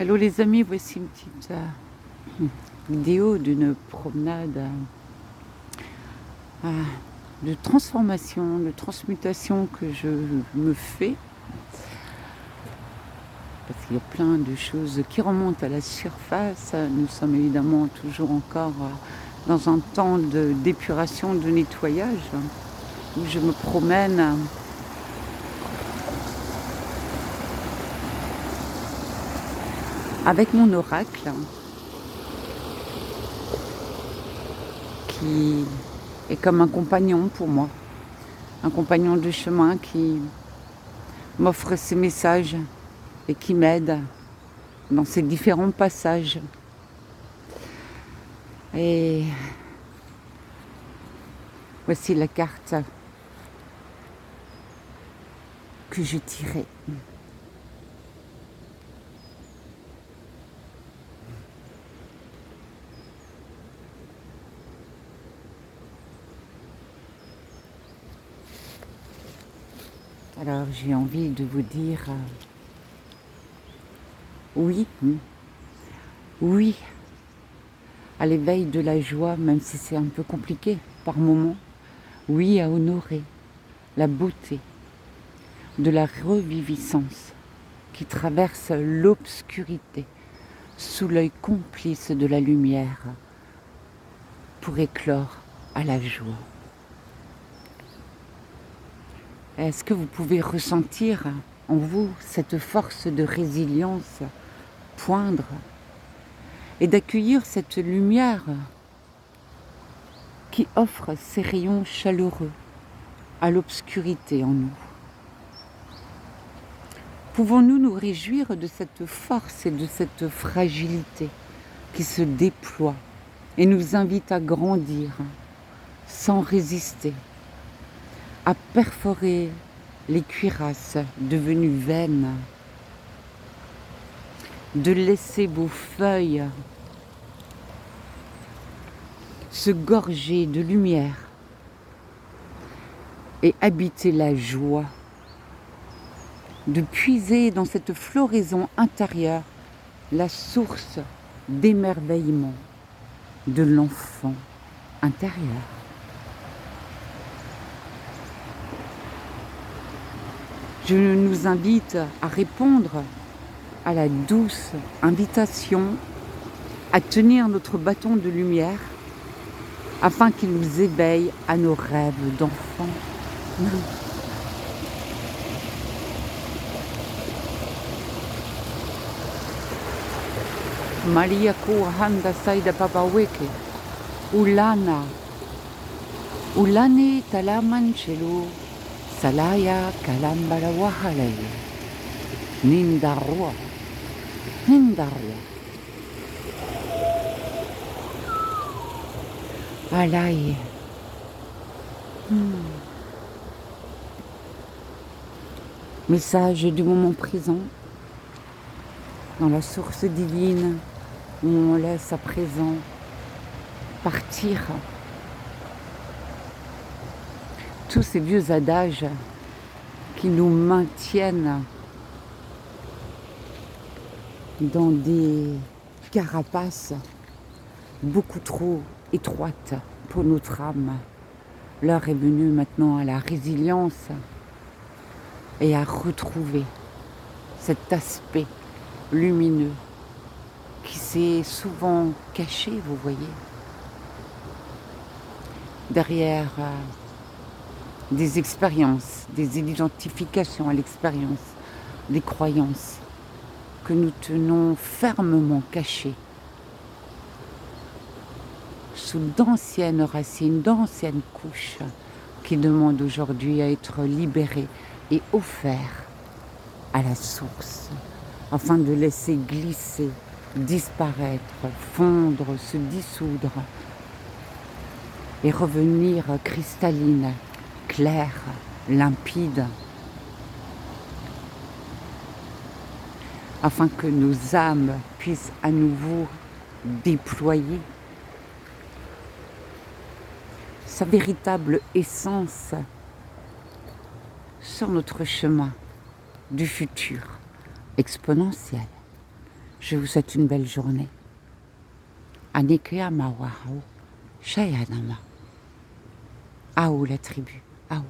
Hello les amis, voici une petite vidéo d'une promenade de transformation, de transmutation que je me fais. Parce qu'il y a plein de choses qui remontent à la surface. Nous sommes évidemment toujours encore dans un temps d'épuration, de nettoyage, où je me promène avec mon oracle qui est comme un compagnon pour moi, un compagnon de chemin qui m'offre ses messages et qui m'aide dans ces différents passages. Et voici la carte que je tirais. Alors j'ai envie de vous dire oui, oui à l'éveil de la joie, même si c'est un peu compliqué par moments. Oui à honorer la beauté de la reviviscence qui traverse l'obscurité sous l'œil complice de la lumière pour éclore à la joie. Est-ce que vous pouvez ressentir en vous cette force de résilience poindre et d'accueillir cette lumière qui offre ses rayons chaleureux à l'obscurité en nous? Pouvons-nous nous réjouir de cette force et de cette fragilité qui se déploie et nous invite à grandir sans résister, à perforer les cuirasses devenues vaines, de laisser vos feuilles se gorger de lumière et habiter la joie, de puiser dans cette floraison intérieure la source d'émerveillement de l'enfant intérieur. Je nous invite à répondre à la douce invitation à tenir notre bâton de lumière afin qu'il nous éveille à nos rêves d'enfants. Maria Kuhanda Saida Papaweke Ulana Ulani Talamanchelu Salaya Kalambara Wahalay Nindarua Alay. Message du moment présent, dans la source divine, où on laisse à présent partir tous ces vieux adages qui nous maintiennent dans des carapaces beaucoup trop étroites pour notre âme. L'heure est venue maintenant à la résilience et à retrouver cet aspect lumineux qui s'est souvent caché, vous voyez, derrière des expériences, des identifications à l'expérience, des croyances que nous tenons fermement cachées sous d'anciennes racines, d'anciennes couches qui demandent aujourd'hui à être libérées et offertes à la source afin de laisser glisser, disparaître, fondre, se dissoudre et revenir cristalline, claire, limpide, afin que nos âmes puissent à nouveau déployer sa véritable essence sur notre chemin du futur exponentiel. Je vous souhaite une belle journée. Aneke Amawao, Shayanama. Aou la tribu, Aou.